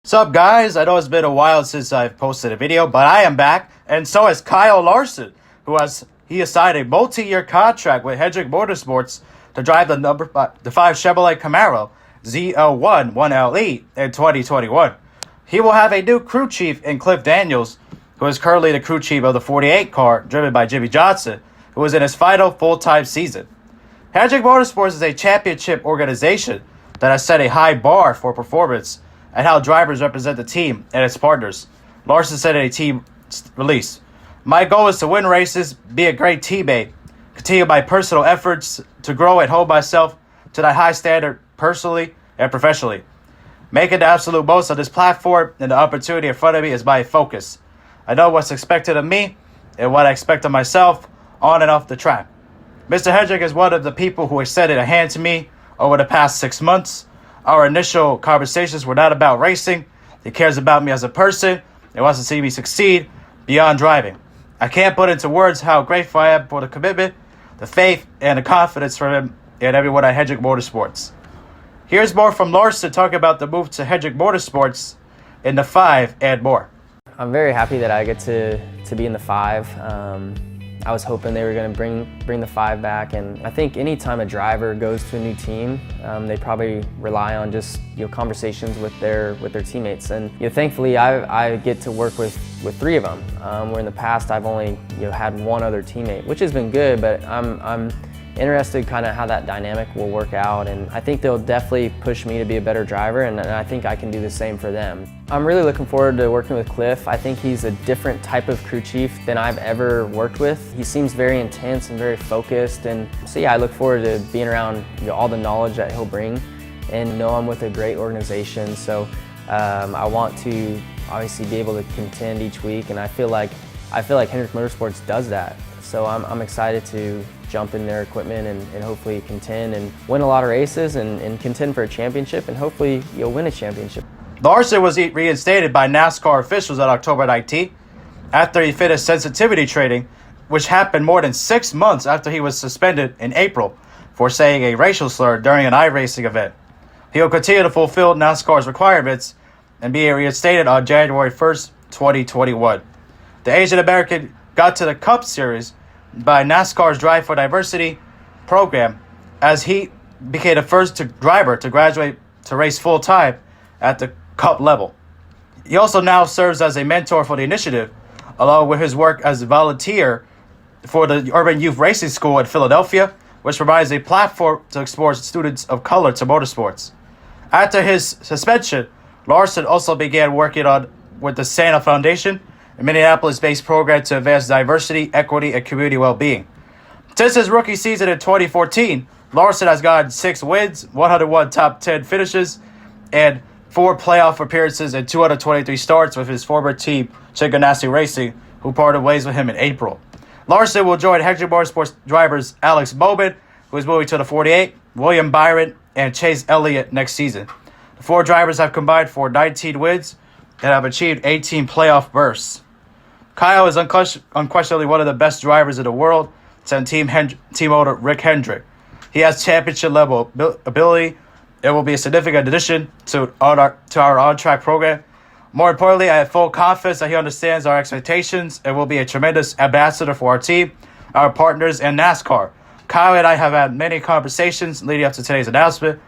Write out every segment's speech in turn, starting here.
What's up, guys? I know it's been a while since I've posted a video, but I am back, and so is Kyle Larson, he has signed a multi-year contract with Hendrick Motorsports to drive the 5 Chevrolet Camaro ZL1 1LE in 2021. He will have a new crew chief in Cliff Daniels, who is currently the crew chief of the 48 car driven by Jimmy Johnson, who is in his final full-time season. Hendrick Motorsports is a championship organization that has set a high bar for performance and how drivers represent the team and its partners. Larson said in a team release, "My goal is to win races, be a great teammate, continue my personal efforts to grow and hold myself to that high standard personally and professionally. Making the absolute most of this platform and the opportunity in front of me is my focus. I know what's expected of me and what I expect of myself on and off the track." Mr. Hendrick is one of the people who extended a hand to me over the past 6 months. Our initial conversations were not about racing. He cares about me as a person and wants to see me succeed beyond driving. I can't put into words how grateful I am for the commitment, the faith, and the confidence from him and everyone at Hendrick Motorsports. Here's more from Larson talking about the move to Hendrick Motorsports in the 5 and more. I'm very happy that I get to be in the 5. I was hoping they were going to bring the 5 back, and I think anytime a driver goes to a new team, they probably rely on just conversations with their teammates. And thankfully, I get to work with 3 of them. Where in the past I've only had 1 other teammate, which has been good. But I'm interested kind of how that dynamic will work out, and I think they'll definitely push me to be a better driver, and I think I can do the same for them. I'm really looking forward to working with Cliff. I think he's a different type of crew chief than I've ever worked with. He seems very intense and very focused, and so yeah, I look forward to being around all the knowledge that he'll bring, and I'm with a great organization, so I want to obviously be able to contend each week, and I feel like Hendrick Motorsports does that. So I'm excited to jump in their equipment and hopefully contend and win a lot of races and contend for a championship, and hopefully you'll win a championship. Larson was reinstated by NASCAR officials on October 19th after he finished sensitivity training, which happened more than 6 months after he was suspended in April for saying a racial slur during an iRacing event. He will continue to fulfill NASCAR's requirements and be reinstated on January 1st, 2021. The Asian American got to the Cup Series by NASCAR's Drive for Diversity program, as he became the first driver to graduate to race full-time at the Cup level. He also now serves as a mentor for the initiative, along with his work as a volunteer for the Urban Youth Racing School in Philadelphia, which provides a platform to expose students of color to motorsports. After his suspension, Larson also began working with the Santa Foundation, a Minneapolis-based program to advance diversity, equity, and community well-being. Since his rookie season in 2014, Larson has gotten 6 wins, 101 top 10 finishes, and 4 playoff appearances and 223 starts with his former team, Ganassi Racing, who parted ways with him in April. Larson will join Hendrick Motorsports drivers Alex Bowman, who is moving to the 48, William Byron, and Chase Elliott next season. The 4 drivers have combined for 19 wins and have achieved 18 playoff berths. Kyle is unquestionably one of the best drivers in the world, said team owner Rick Hendrick. He has championship-level ability and will be a significant addition to our on-track program. More importantly, I have full confidence that he understands our expectations and will be a tremendous ambassador for our team, our partners, and NASCAR. Kyle and I have had many conversations leading up to today's announcement.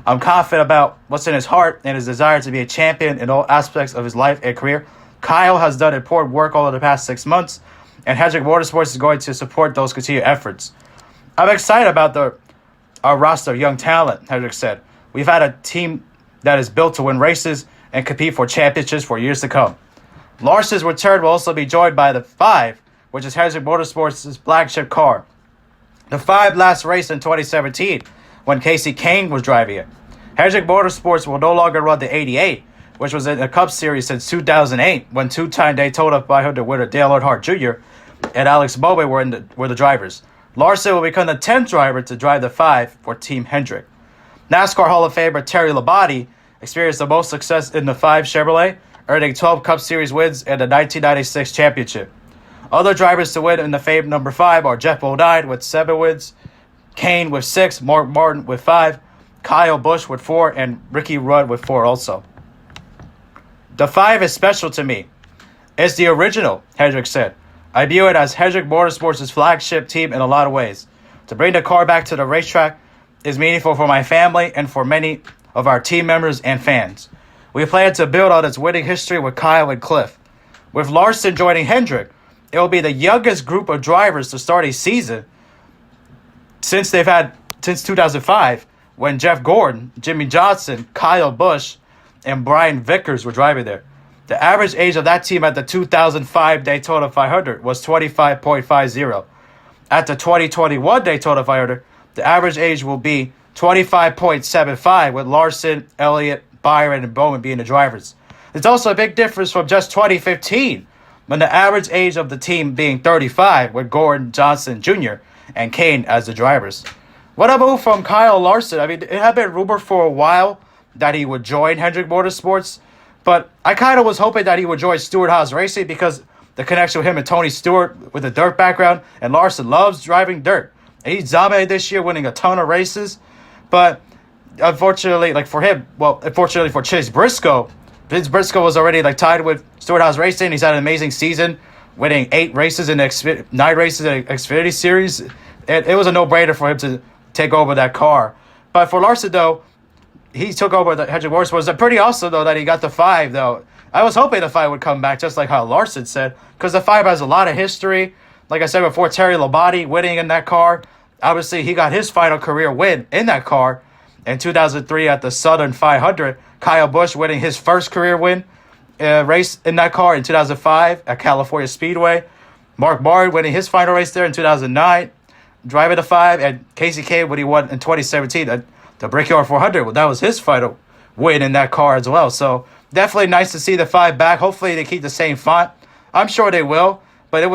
I'm confident about what's in his heart and his desire to be a champion in all aspects of his life and career. Kyle has done important work over the past 6 months, and Hendrick Motorsports is going to support those continued efforts. I'm excited about our roster of young talent, Hendrick said. We've had a team that is built to win races and compete for championships for years to come. Larson's return will also be joined by the 5, which is Hendrick Motorsports' flagship car. The 5 last raced in 2017 when Casey Kane was driving it. Hendrick Motorsports will no longer run the 88, which was in the Cup Series since 2008, when 2-time Daytona 500 winner Dale Earnhardt Jr. and Alex Bowman were the drivers. Larson will become the 10th driver to drive the 5 for Team Hendrick. NASCAR Hall of Famer Terry Labonte experienced the most success in the 5 Chevrolet, earning 12 Cup Series wins and the 1996 championship. Other drivers to win in the famed number 5 are Jeff Bodine with 7 wins, Kane with 6, Mark Martin with 5, Kyle Busch with 4, and Ricky Rudd with 4 also. The 5 is special to me. It's the original, Hendrick said. I view it as Hendrick Motorsports' flagship team in a lot of ways. To bring the car back to the racetrack is meaningful for my family and for many of our team members and fans. We plan to build on its winning history with Kyle and Cliff. With Larson joining Hendrick, it will be the youngest group of drivers to start a season since 2005, when Jeff Gordon, Jimmy Johnson, Kyle Busch, and Brian Vickers were driving there. The average age of that team at the 2005 Daytona 500 was 25.50. At the 2021 Daytona 500, the average age will be 25.75, with Larson, Elliott, Byron, and Bowman being the drivers. There's also a big difference from just 2015, when the average age of the team being 35, with Gordon, Johnson Jr., and Kane as the drivers. What a move from Kyle Larson. I mean, it had been rumored for a while that he would join Hendrick Motorsports, but I kind of was hoping that he would join Stewart-Haas Racing because the connection with him and Tony Stewart with a dirt background, and Larson loves driving dirt. And he's dominated this year, winning a ton of races. But unfortunately, unfortunately for Chase Briscoe was already tied with Stewart-Haas Racing. He's had an amazing season, winning 9 races in the Xfinity Series. It was a no-brainer for him to take over that car. But for Larson, though, he took over the Hendrick Motorsports. It's pretty awesome, though, that he got the 5, though. I was hoping the 5 would come back, just like how Larson said, because the 5 has a lot of history. Like I said before, Terry Labonte winning in that car. Obviously, he got his final career win in that car in 2003 at the Southern 500. Kyle Busch winning his first career win race in that car in 2005 at California Speedway. Mark Martin winning his final race there in 2009, driving the 5, and Casey Kane when he won in 2017 at the Brickyard 400. Well, that was his final win in that car as well. So definitely nice to see the 5 back. Hopefully they keep the same font. I'm sure they will, but it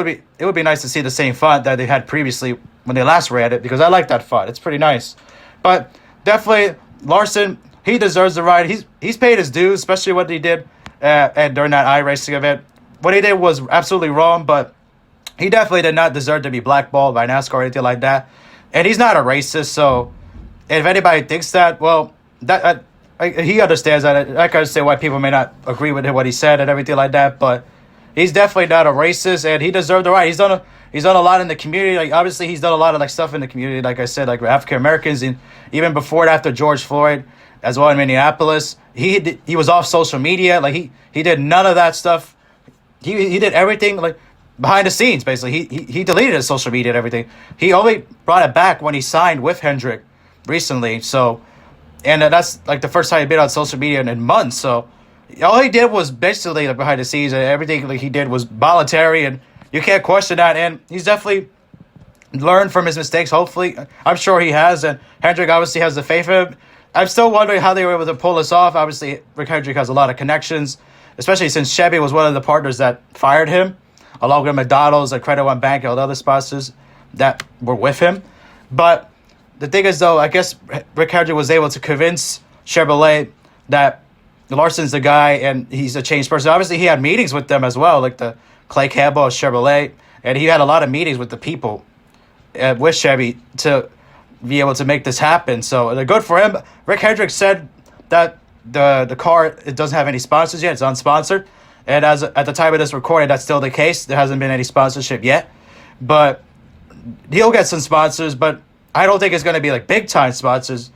would be nice to see the same font that they had previously when they last ran it, because I like that font. It's pretty nice. But definitely Larson, he deserves the ride. He's paid his dues, especially what he did during that iRacing event. What he did was absolutely wrong, but he definitely did not deserve to be blackballed by NASCAR or anything like that. And he's not a racist, so if anybody thinks that, well, he understands that. I can understand why people may not agree with what he said and everything like that, but he's definitely not a racist, and he deserved the right. He's done a lot in the community. Obviously, he's done a lot of stuff in the community. Like I said, with African Americans, and even before and after George Floyd, as well in Minneapolis, he was off social media. He did none of that stuff. He did everything behind the scenes. Basically, he deleted his social media and everything. He only brought it back when he signed with Hendrick recently. So, and that's the first time he'd been on social media in months. So, all he did was basically behind the scenes, and everything he did was voluntary, and you can't question that. And he's definitely learned from his mistakes. Hopefully, I'm sure he has, and Hendrick obviously has the faith in him. I'm still wondering how they were able to pull this off. Obviously, Rick Hendrick has a lot of connections, especially since Chevy was one of the partners that fired him, along with McDonald's and Credit One Bank and all the other sponsors that were with him. But the thing is, though, I guess Rick Hendrick was able to convince Chevrolet that Larson's the guy and he's a changed person. Obviously, he had meetings with them as well, like the Clay Campbell of Chevrolet, and he had a lot of meetings with the people with Chevy to be able to make this happen. So they're good for him. Rick Hendrick said that the car, it doesn't have any sponsors yet. It's unsponsored. And at the time of this recording, that's still the case. There hasn't been any sponsorship yet. But he'll get some sponsors, but I don't think it's going to be big-time sponsors.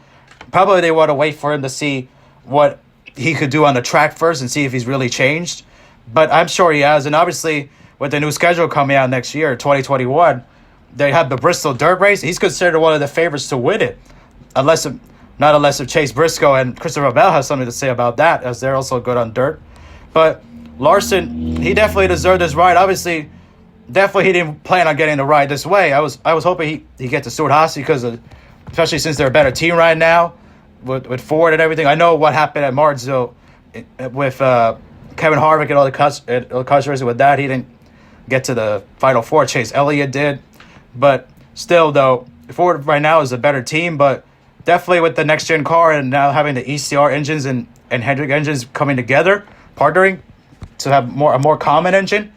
Probably they want to wait for him to see what he could do on the track first and see if he's really changed. But I'm sure he has. And obviously, with the new schedule coming out next year, 2021, they have the Bristol Dirt Race. He's considered one of the favorites to win it, unless if Chase Briscoe and Christopher Bell have something to say about that, as they're also good on dirt. But Larson, he definitely deserved this ride. Obviously, definitely he didn't plan on getting the ride this way. I was hoping he get to Stewart-Haas especially since they're a better team right now with Ford and everything. I know what happened at Martinsville with Kevin Harvick and all the controversy with that. He didn't get to the Final Four. Chase Elliott did. But still, though, Ford right now is a better team. But definitely with the next-gen car and now having the ECR engines and Hendrick engines coming together, partnering to have a more common engine,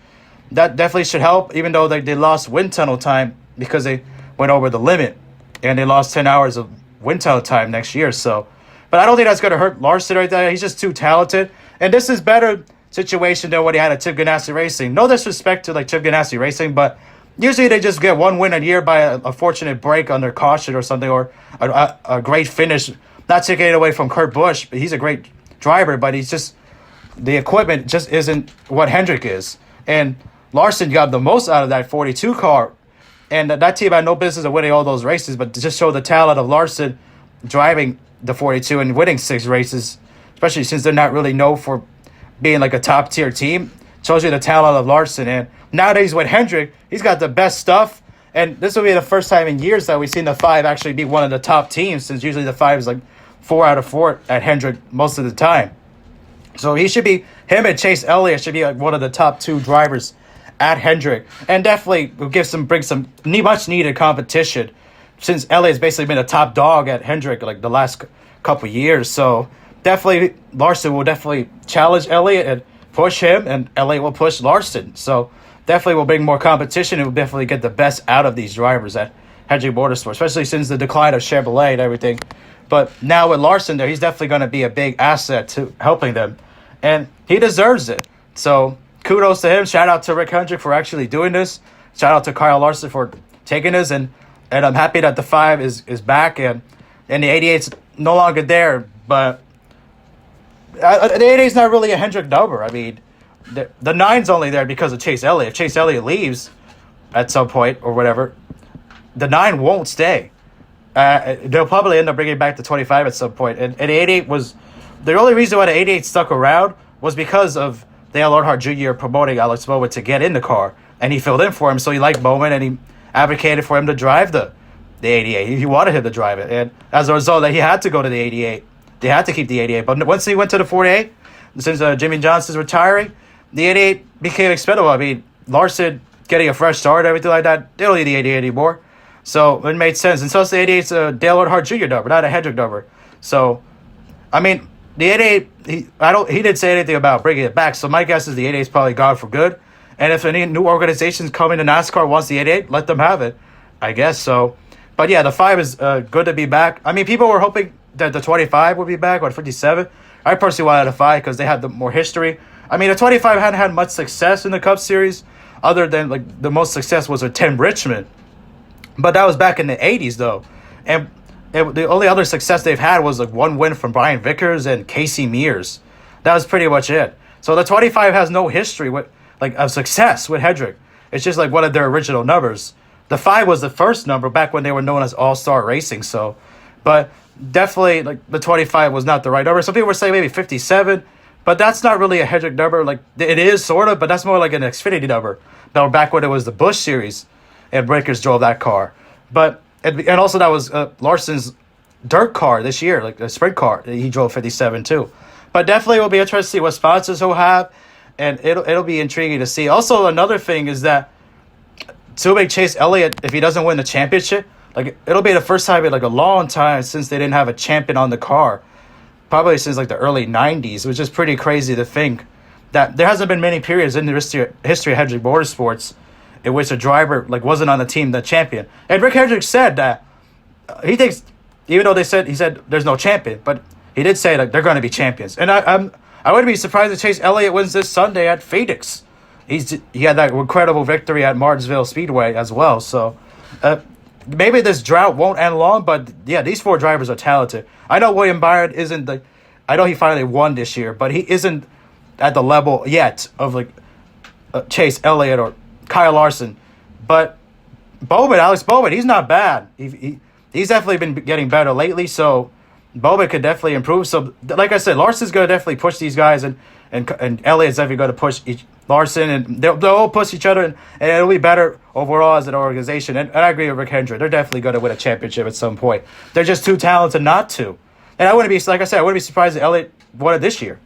that definitely should help, even though they lost wind tunnel time because they went over the limit. And they lost 10 hours of wind tunnel time next year. So, but I don't think that's going to hurt Larson right there. He's just too talented. And this is better situation than what he had at Chip Ganassi Racing. No disrespect to like Chip Ganassi Racing, but usually they just get one win a year by a fortunate break under caution or something, or a great finish. Not taking it away from Kurt Busch, but he's a great driver, but he's just, the equipment just isn't what Hendrick is. And Larson got the most out of that 42 car. And that team had no business of winning all those races, but to just show the talent of Larson driving the 42 and winning 6 races, especially since they're not really known for being like a top tier team, shows you the talent of Larson. And nowadays with Hendrick, he's got the best stuff. And this will be the first time in years that we've seen the 5 actually be one of the top teams, since usually the 5 is like 4 out of 4 at Hendrick most of the time. So he should be, him and Chase Elliott should be like one of the top 2 drivers at Hendrick, and definitely will bring some much needed competition, since Elliott's basically been a top dog at Hendrick like the last couple years. So definitely Larson will definitely challenge Elliott and push him, and Elliott will push Larson. So definitely will bring more competition, and will definitely get the best out of these drivers at Hendrick Motorsports, especially since the decline of Chevrolet and everything. But now with Larson there, he's definitely going to be a big asset to helping them, and he deserves it. So kudos to him. Shout out to Rick Hendrick for actually doing this. Shout out to Kyle Larson for taking this, and I'm happy that the 5 is back, and the 88's no longer there. But the 88's not really a Hendrick number. I mean, the 9's only there because of Chase Elliott. If Chase Elliott leaves at some point or whatever, the 9 won't stay. They'll probably end up bringing it back to 25 at some point. And the 88 was the only reason why the 88 stuck around was because of Dale Earnhardt Jr. promoting Alex Bowman to get in the car, and he filled in for him. So he liked Bowman, and he advocated for him to drive the 88. He wanted him to drive it, and as a result, that he had to go to the 88. They had to keep the 88. But once he went to the 48, since Jimmy Johnson's retiring, the 88 became expendable. I mean, Larson getting a fresh start, everything like that, they don't need the 88 anymore. So it made sense. And so the 88's a Dale Earnhardt Jr. number, not a Hendrick number. So, I mean, the 88, he didn't say anything about bringing it back. So my guess is the 88's probably gone for good. And if any new organizations coming to NASCAR wants the 88, let them have it, I guess so. But yeah, the 5 is good to be back. I mean, people were hoping that the 25 would be back, or 57. I personally wanted the 5 because they had the more history. I mean, the 25 hadn't had much success in the Cup Series, other than like the most success was with Tim Richmond. But that was back in the 80s, though. And the only other success they've had was like one win from Brian Vickers and Casey Mears. That was pretty much it. So the 25 has no history of success with Hendrick. It's just like one of their original numbers. The 5 was the first number back when they were known as All-Star Racing. So, but definitely like the 25 was not the right number. Some people were saying maybe 57, but that's not really a Hendrick number. Like it is sort of, but that's more like an Xfinity number. Now back when it was the Busch Series, and Breakers drove that car. But and also that was Larson's dirt car this year, like a sprint car. He drove 57 too. But definitely will be interesting to see what sponsors he'll have, and it'll be intriguing to see. Also, another thing is that to make Chase Elliott, if he doesn't win the championship, like it'll be the first time in like a long time since they didn't have a champion on the car, probably since like the early 90s, which is pretty crazy to think that there hasn't been many periods in the history of Hendrick Motorsports in which a driver like wasn't on the team, the champion. And Rick Hendrick said that he thinks, even though he said there's no champion, but he did say like they're going to be champions. And I wouldn't be surprised if Chase Elliott wins this Sunday at Phoenix. He had that incredible victory at Martinsville Speedway as well. So maybe this drought won't end long, but yeah, these 4 drivers are talented. I know William Byron isn't I know he finally won this year, but he isn't at the level yet of like Chase Elliott or Kyle Larson. But Alex Bowman, he's not bad. He's definitely been getting better lately, so Bowman could definitely improve. So like I said, Larson's going to definitely push these guys, and Elliott's definitely going to push Larson, and they'll all push each other, and it'll be better overall as an organization. And I agree with Rick Hendrick. They're definitely going to win a championship at some point. They're just too talented not to. And I wouldn't be surprised if Elliott won it this year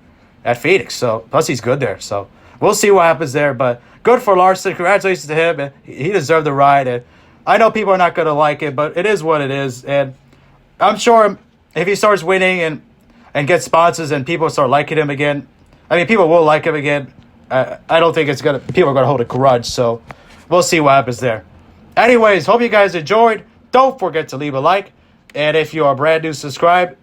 at Phoenix. So plus he's good there. So we'll see what happens there. But good for Larson. Congratulations to him. And he deserved the ride. And I know people are not going to like it, but it is what it is. And I'm sure if he starts winning and gets sponsors and people start liking him again, I mean, people will like him again. I don't think people are going to hold a grudge. So we'll see what happens there. Anyways, hope you guys enjoyed. Don't forget to leave a like. And if you are brand new, subscribe.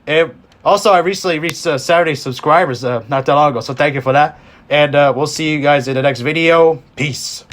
And Also, I recently reached 70 subscribers not that long ago, so thank you for that. And we'll see you guys in the next video. Peace.